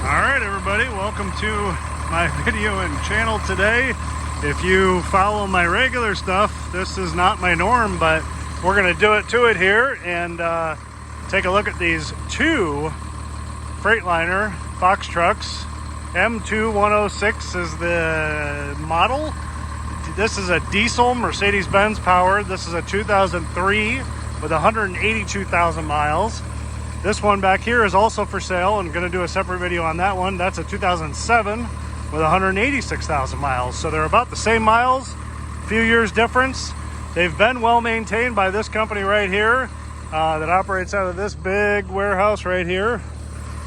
Alright everybody, welcome to my video and channel today. If you follow my regular stuff, this is not my norm, but we're going to do it to it here and take a look at these two Freightliner box trucks. M2106 is the model. This is a diesel Mercedes-Benz powered. This is a 2003 with 182,000 miles. This one back here is also for sale. I'm going to do a separate video on that one. That's a 2007 with 186,000 miles. So they're about the same miles, a few years difference. They've been well maintained by this company right here that operates out of this big warehouse right here.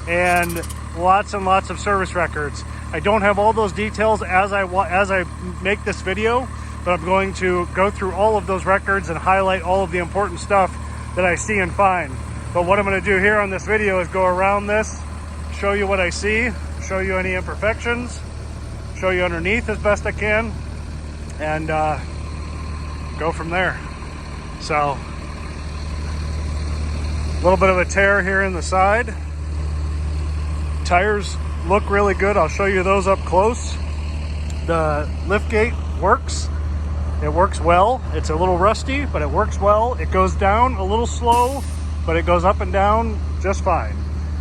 And lots of service records. I don't have all those details as I make this video, but I'm going to go through all of those records and highlight all of the important stuff that I see and find. But what I'm going to do here on this video is go around this, show you what I see, show you any imperfections, show you underneath as best I can, and go from there. So, a little bit of a tear here in the side. Tires look really good. I'll show you those up close. The lift gate works. It works well. It's a little rusty, but it works well. It goes down a little slow, but it goes up and down just fine.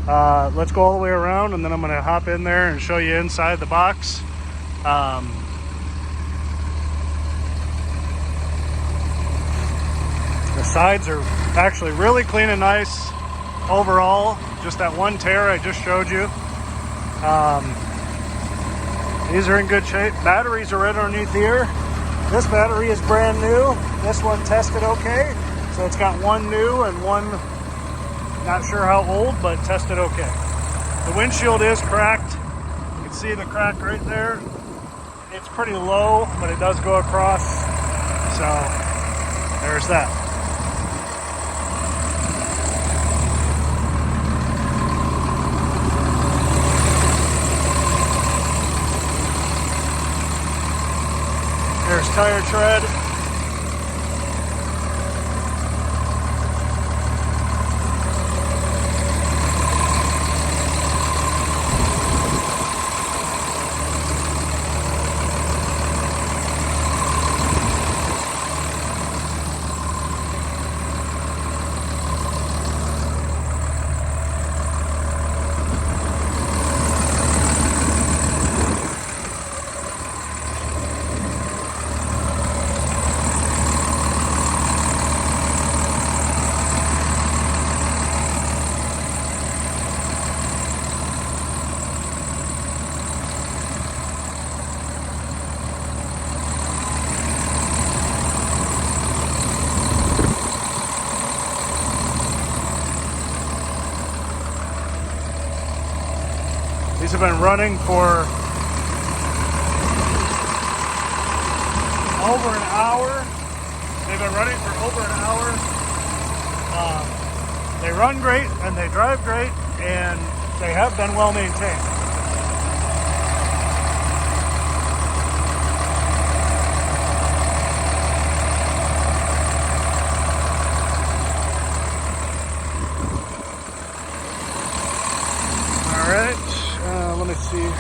Let's go all the way around, and then I'm going to hop in there and show you inside the box. The sides are actually really clean and nice overall. Just that one tear I just showed you. These are in good shape. Batteries are right underneath here. This battery is brand new. This one tested okay. So it's got one new and one not sure how old, but tested okay. The windshield is cracked. You can see the crack right there. It's pretty low, but it does go across. So there's that. There's tire tread. These have been running for over an hour. They've been running for over an hour. They run great and they drive great, and they have been well maintained. Let me see.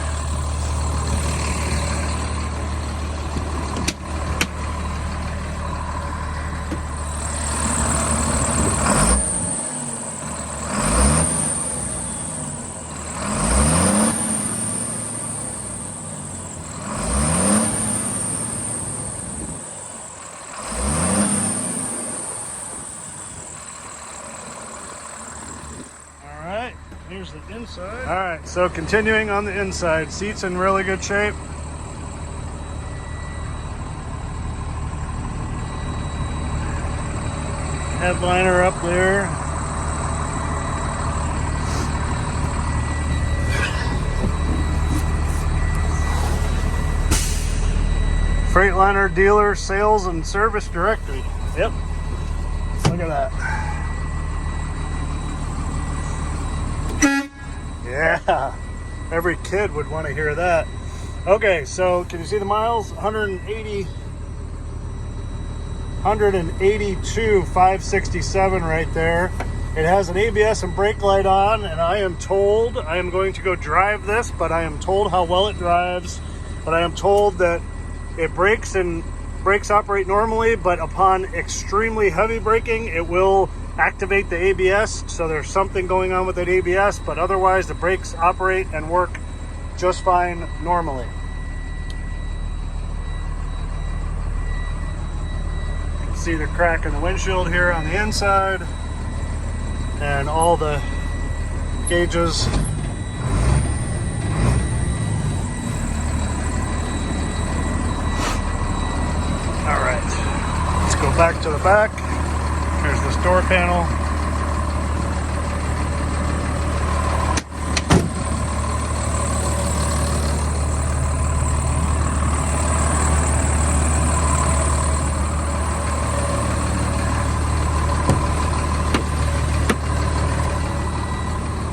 Here's the inside. All right, so continuing on the inside, seats in really good shape. Headliner up there. Freightliner dealer sales and service directory. Yep, look at that. Yeah, every kid would want to hear that. Okay, so can you see the miles? 182,567 right there. It has an ABS and brake light on, and I am told, I am going to go drive this, but I am told how well it drives. But I am told that it brakes and brakes operate normally, but upon extremely heavy braking, it will activate the ABS. So there's something going on with that ABS, but otherwise the brakes operate and work just fine normally. You can see the crack in the windshield here on the inside, and all the gauges. All right, let's go back to the back. Here's this door panel.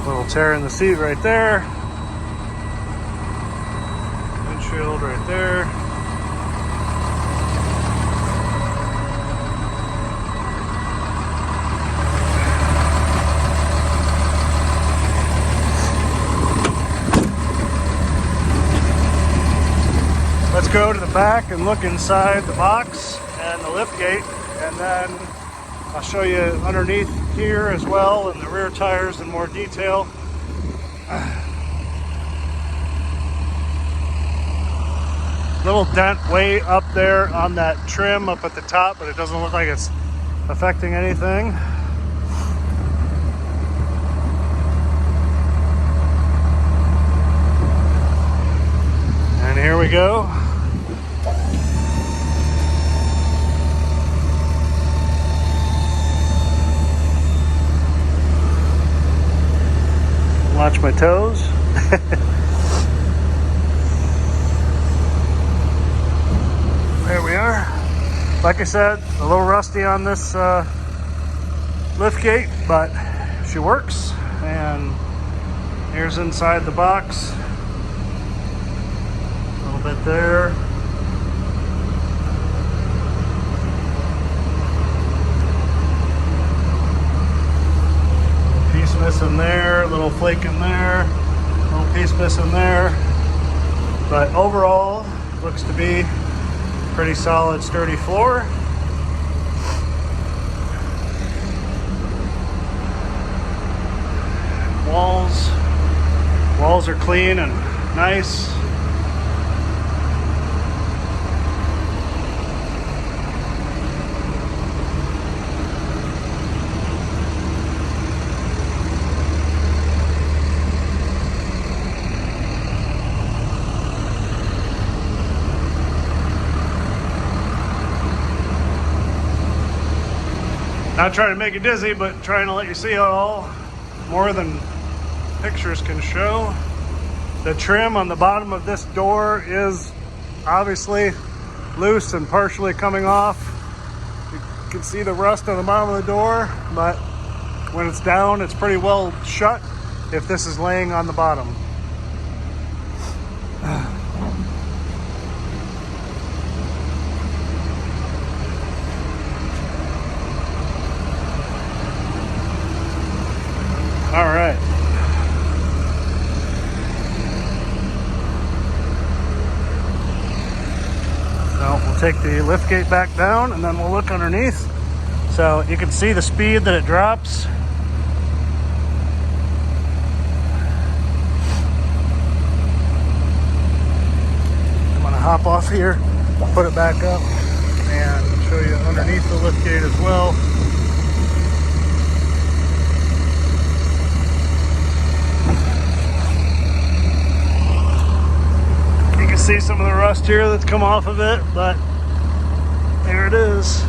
Little tear in the seat right there. Windshield right there. Let's go to the back and look inside the box and the lift gate, and then I'll show you underneath here as well, and the rear tires in more detail. Little dent way up there on that trim up at the top, but it doesn't look like it's affecting anything. And here we go. Watch my toes. There we are. Like I said, a little rusty on this lift gate, but she works. And here's inside the box. A little bit there. Piece missing there, little flake in there, little piece missing there. But overall, looks to be pretty solid, sturdy floor. Walls are clean and nice. Not trying to make you dizzy, but trying to let you see it all more than pictures can show. The trim on the bottom of this door is obviously loose and partially coming off. You can see the rust on the bottom of the door, but when it's down, it's pretty well shut if this is laying on the bottom. All right. So we'll take the lift gate back down and then we'll look underneath. So you can see the speed that it drops. I'm gonna hop off here, put it back up, and show you underneath the lift gate as well. See some of the rust here that's come off of it, but there it is.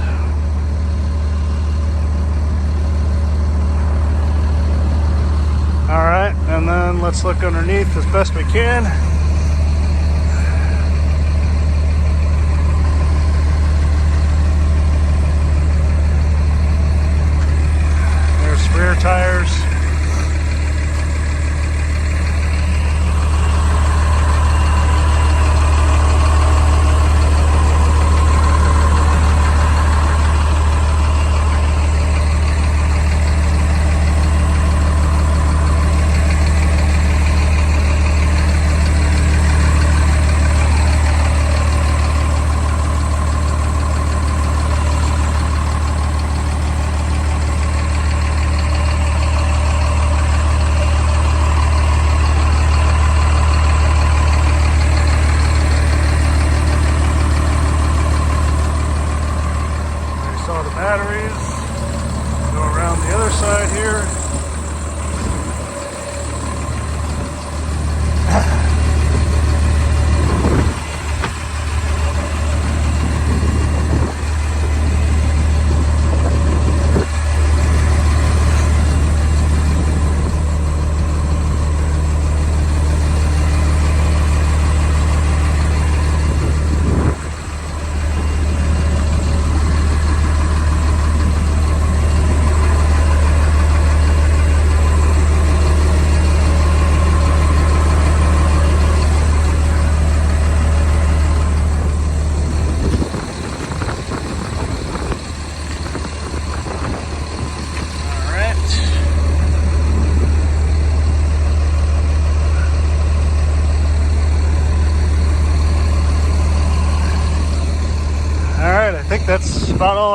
All right, and then let's look underneath as best we can. There's rear tires.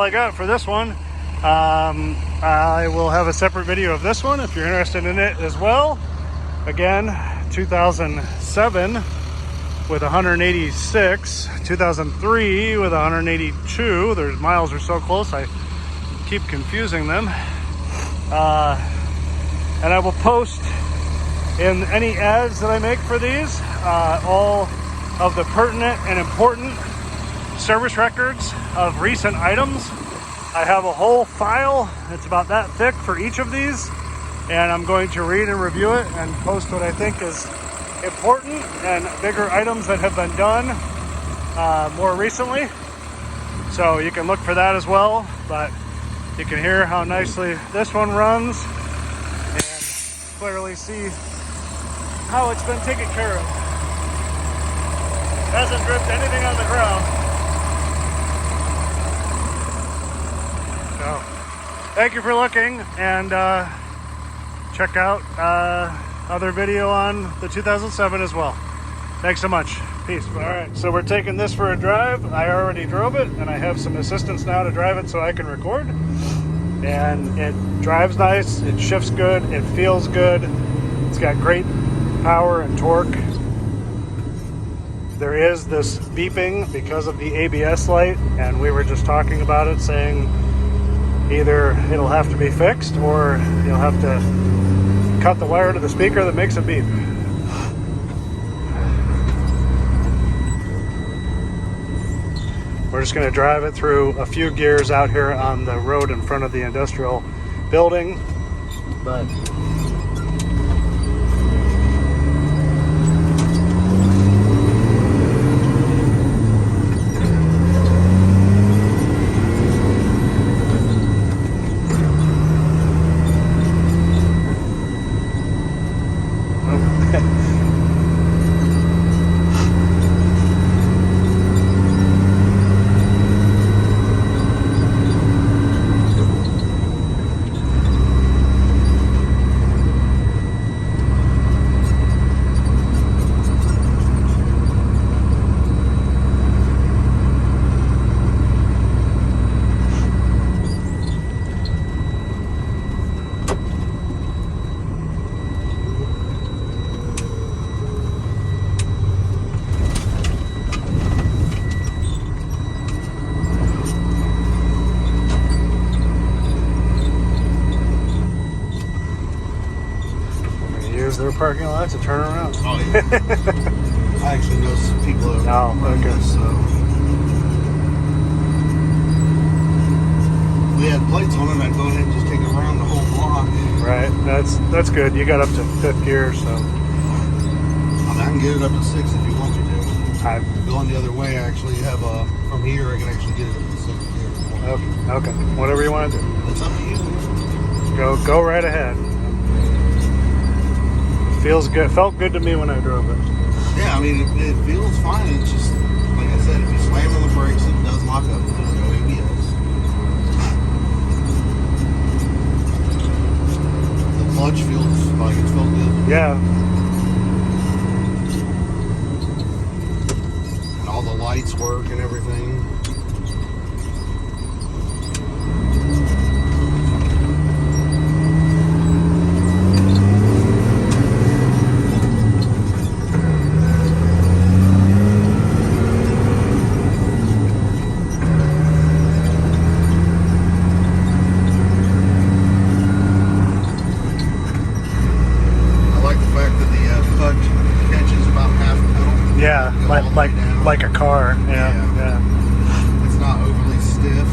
I got for this one. I will have a separate video of this one if you're interested in it as well. Again, 2007 with 186, 2003 with 182. Their miles are so close, I keep confusing them. And I will post in any ads that I make for these all of the pertinent and important service records of recent items. I have a whole file, it's about that thick for each of these, and I'm going to read and review it and post what I think is important and bigger items that have been done more recently. So you can look for that as well, but you can hear how nicely this one runs and clearly see how it's been taken care of. Hasn't dripped anything on the ground. So, thank you for looking, and check out other video on the 2007 as well. Thanks so much. Peace. All right, so we're taking this for a drive. I already drove it, and I have some assistants now to drive it so I can record. And it drives nice, it shifts good, it feels good. It's got great power and torque. There is this beeping because of the ABS light, and we were just talking about it, saying either it'll have to be fixed or you'll have to cut the wire to the speaker that makes it beep. We're just going to drive it through a few gears out here on the road in front of the industrial building, but their parking lot to turn around. Oh, yeah. I actually know some people that run this, so. We had plates on it, I'd go ahead and just take it around the whole block. Right, that's good. You got up to 5th gear, so. I mean, I can get it up to 6 if you want me to. Going the other way, I actually have from here, I can actually get it up to 6th gear. Okay, whatever you want to do. It's up to you. Go right ahead. Feels good. Felt good to me when I drove it. Yeah, I mean, it feels fine. It's just, like I said, if you slam on the brakes, it does lock up. There's no ABS. The clutch feels like it's felt good. Yeah. And all the lights work and everything. Like a car, yeah. It's not overly stiff.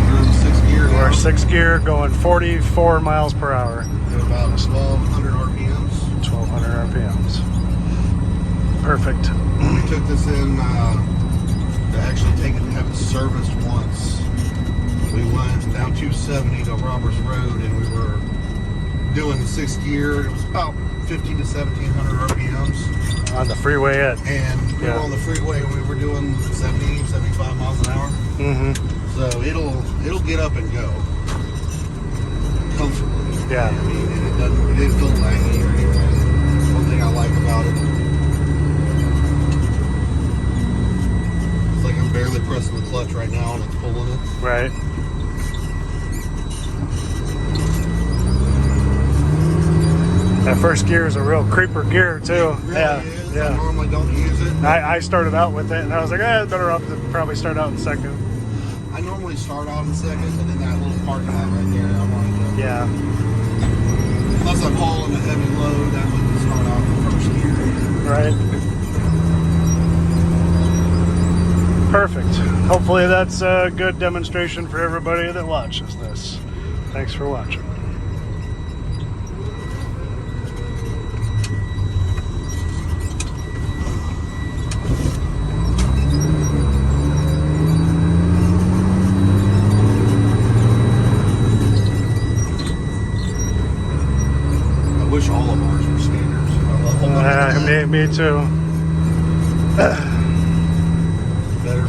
We're in 6th gear now. We're 6th gear, going 44 miles per hour. At about 1,200 RPMs. 1,200 RPMs. Perfect. We took this in to actually take it and have it serviced once. We went down 270 to Roberts Road, and we were doing the 6th gear. It was about 15 to 1,700 RPMs. On the freeway yet. And we were on the freeway, we were doing 70, 75 miles an hour. Mm-hmm. So it'll get up and go. comfortably. Yeah. I mean, and it didn't feel laggy or anything. One thing I like about it. It's like I'm barely pressing the clutch right now and it's pulling it. Right. That first gear is a real creeper gear too. It really Yeah. is. Yeah. I normally don't use it. I started out with it and I was like, it's better off to probably start out in second. I normally start out in second, but then that little parking lot right there, I wanted to. Yeah. Unless I'm hauling a heavy load, that would start out in first gear. Right. Perfect. Hopefully that's a good demonstration for everybody that watches this. Thanks for watching. I wish all of ours were standards. I love them. Me too. Better